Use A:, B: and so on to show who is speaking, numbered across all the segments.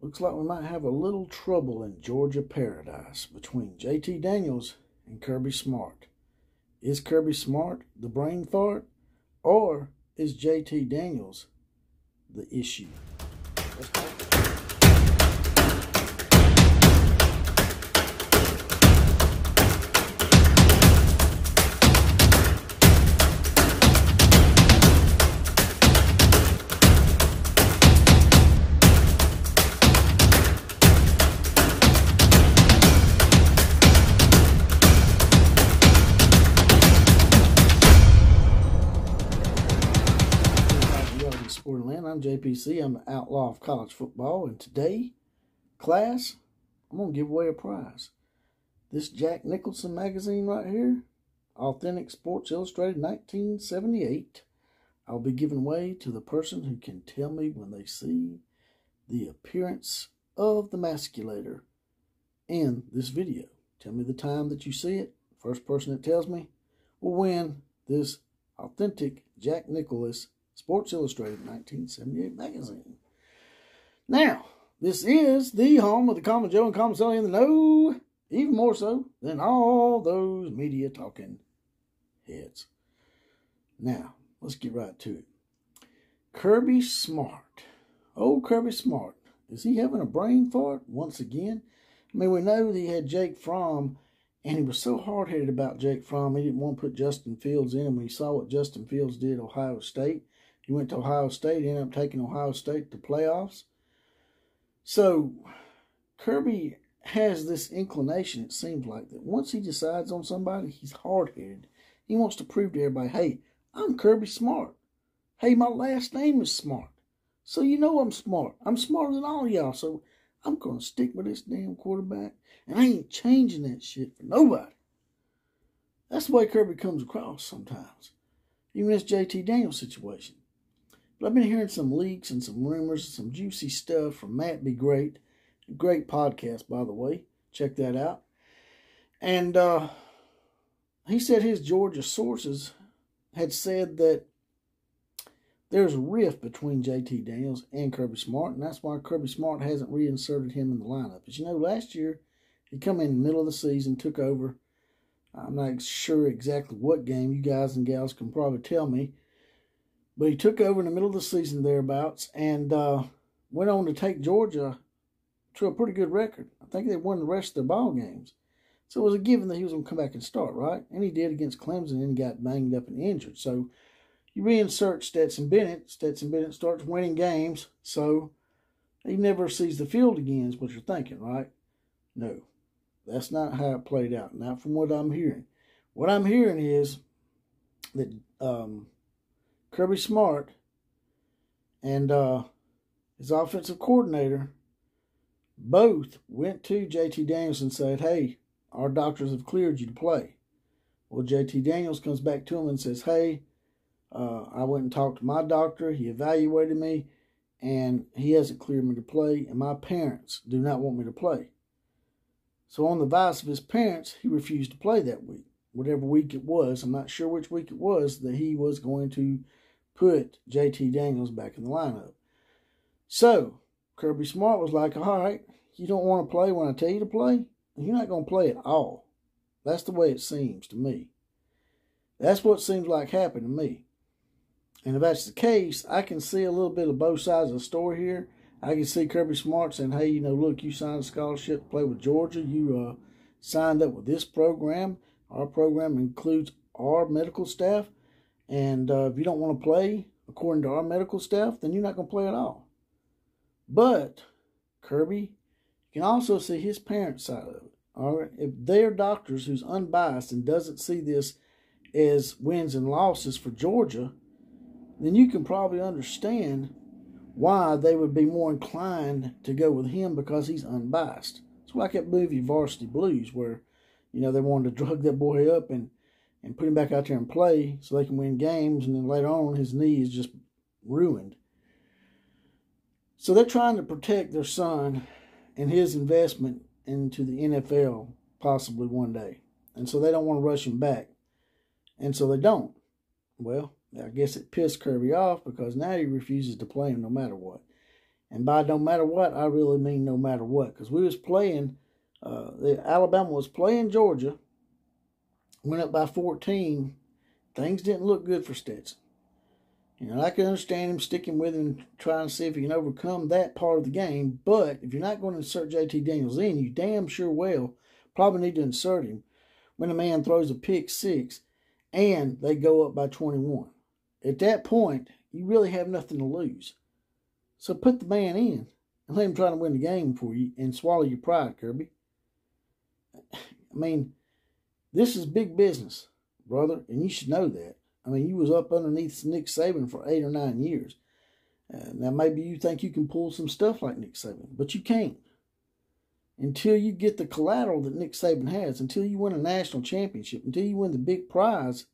A: Looks like we might have a little trouble in Georgia Paradise between JT Daniels and Kirby Smart. Is Kirby Smart the brain fart, or is JT Daniels the issue? Let's go. Sporting Land. I'm JPC. I'm the outlaw of college football, and today, class, I'm going to give away a prize. This Jack Nicholson magazine right here, Authentic Sports Illustrated 1978, I'll be giving away to the person who can tell me when they see the appearance of the masculator in this video. Tell me the time that you see it. First person that tells me will win this authentic Jack Nicholson Sports Illustrated 1978 magazine. Now, this is the home of the Common Joe and Common Sally in the know, even more so than all those media talking heads. Now, let's get right to it. Kirby Smart. Oh, Kirby Smart. Is he having a brain fart once again? I mean, we know that he had Jake Fromm, and he was so hard-headed about Jake Fromm, he didn't want to put Justin Fields in him. When he saw what Justin Fields did at Ohio State, he went to Ohio State, ended up taking Ohio State to playoffs. So, Kirby has this inclination, it seems like, that once he decides on somebody, he's hard-headed. He wants to prove to everybody, hey, I'm Kirby Smart. Hey, my last name is Smart. So you know I'm smart. I'm smarter than all of y'all, so I'm going to stick with this damn quarterback, and I ain't changing that shit for nobody. That's the way Kirby comes across sometimes. Even this JT Daniels situation. But I've been hearing some leaks and some rumors, some juicy stuff from Matt Be Great. Great podcast, by the way. Check that out. And he said his Georgia sources had said that there's a rift between JT Daniels and Kirby Smart, and that's why Kirby Smart hasn't reinserted him in the lineup. As you know, last year, he come in the middle of the season, took over. I'm not sure exactly what game. You guys and gals can probably tell me. But he took over in the middle of the season thereabouts and went on to take Georgia to a pretty good record. I think they won the rest of their ball games. So it was a given that he was going to come back and start, right? And he did against Clemson and got banged up and injured. So you reinsert Stetson Bennett. Stetson Bennett starts winning games, so he never sees the field again is what you're thinking, right? No, that's not how it played out. Not from what I'm hearing. What I'm hearing is that Kirby Smart and his offensive coordinator both went to JT Daniels and said, hey, our doctors have cleared you to play. Well, JT Daniels comes back to him and says, hey, I went and talked to my doctor. He evaluated me, and he hasn't cleared me to play, and my parents do not want me to play. So on the advice of his parents, he refused to play that week. Whatever week it was, I'm not sure which week it was, that he was going to put JT Daniels back in the lineup. So, Kirby Smart was like, all right, you don't want to play when I tell you to play? You're not going to play at all. That's the way it seems to me. That's what seems like happened to me. And if that's the case, I can see a little bit of both sides of the story here. I can see Kirby Smart saying, hey, look, you signed a scholarship to play with Georgia. You signed up with this program. Our program includes our medical staff. And if you don't want to play according to our medical staff, then you're not going to play at all. But Kirby, you can also see his parents' side of it. All right? If they're doctors who's unbiased and doesn't see this as wins and losses for Georgia, then you can probably understand why they would be more inclined to go with him because he's unbiased. It's like that movie Varsity Blues where, they wanted to drug that boy up and put him back out there and play so they can win games, and then later on his knee is just ruined. So they're trying to protect their son and his investment into the NFL possibly one day. And so they don't want to rush him back. And so they don't. Well, I guess it pissed Kirby off because now he refuses to play him no matter what. And by no matter what, I really mean no matter what. Because we was playing, Alabama was playing Georgia, went up by 14. Things didn't look good for Stetson. I can understand him sticking with him, trying to see if he can overcome that part of the game. But if you're not going to insert JT Daniels in, you damn sure well probably need to insert him when a man throws a pick six and they go up by 21. At that point, you really have nothing to lose. So put the man in and let him try to win the game for you and swallow your pride, Kirby. I mean, this is big business, brother, and you should know that. I mean, you was up underneath Nick Saban for 8 or 9 years. Now, maybe you think you can pull some stuff like Nick Saban, but you can't. Until you get the collateral that Nick Saban has, until you win a national championship, until you win the big prize,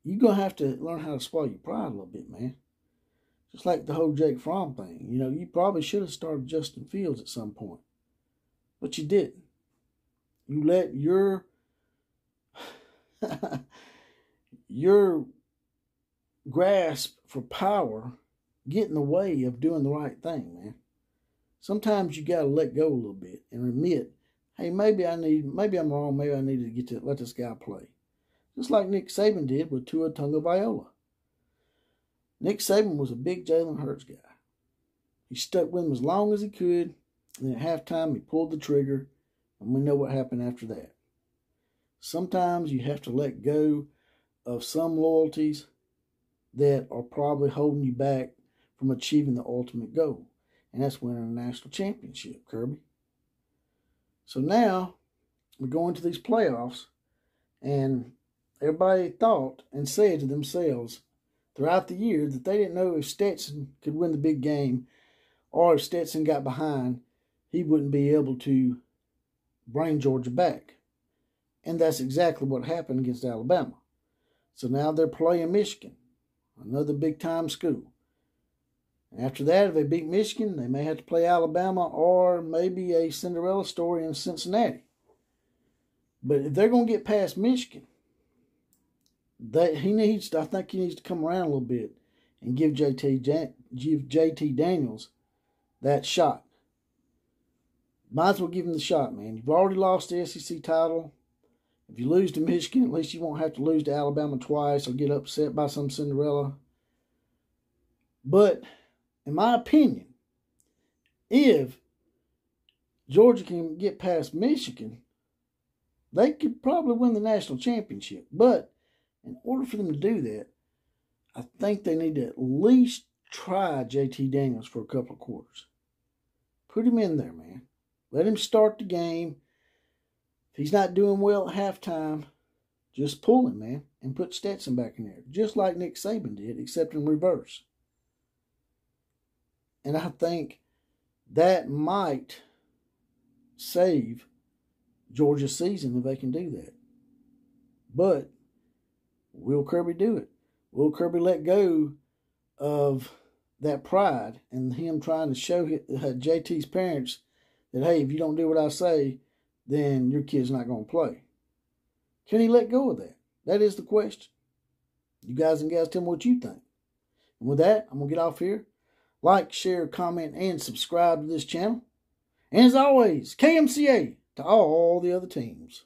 A: you're going to have to learn how to swallow your pride a little bit, man. Just like the whole Jake Fromm thing. You probably should have started Justin Fields at some point, but you didn't. You let your grasp for power get in the way of doing the right thing, man. Sometimes you got to let go a little bit and admit, hey, maybe I'm wrong. Maybe I need to let this guy play. Just like Nick Saban did with Tua Tagovailoa. Nick Saban was a big Jalen Hurts guy. He stuck with him as long as he could, and at halftime he pulled the trigger, and we know what happened after that. Sometimes you have to let go of some loyalties that are probably holding you back from achieving the ultimate goal, and that's winning a national championship, Kirby. So now we're going to these playoffs, and everybody thought and said to themselves throughout the year that they didn't know if Stetson could win the big game, or if Stetson got behind, he wouldn't be able to bring Georgia back. And that's exactly what happened against Alabama. So now they're playing Michigan, another big-time school. After that, if they beat Michigan, they may have to play Alabama or maybe a Cinderella story in Cincinnati. But if they're going to get past Michigan, I think he needs to come around a little bit and give JT Daniels that shot. Might as well give him the shot, man. You've already lost the SEC title. If you lose to Michigan, at least you won't have to lose to Alabama twice or get upset by some Cinderella. But, in my opinion, if Georgia can get past Michigan, they could probably win the national championship. But in order for them to do that, I think they need to at least try JT Daniels for a couple of quarters. Put him in there, man. Let him start the game. If he's not doing well at halftime, just pull him, man, and put Stetson back in there. Just like Nick Saban did, except in reverse. And I think that might save Georgia's season if they can do that. But will Kirby do it? Will Kirby let go of that pride and him trying to show JT's parents that, hey, if you don't do what I say, then your kid's not going to play? Can he let go of that? That is the question. You guys and gals tell me what you think. And with that, I'm going to get off here. Like, share, comment, and subscribe to this channel. And as always, KMCA to all the other teams.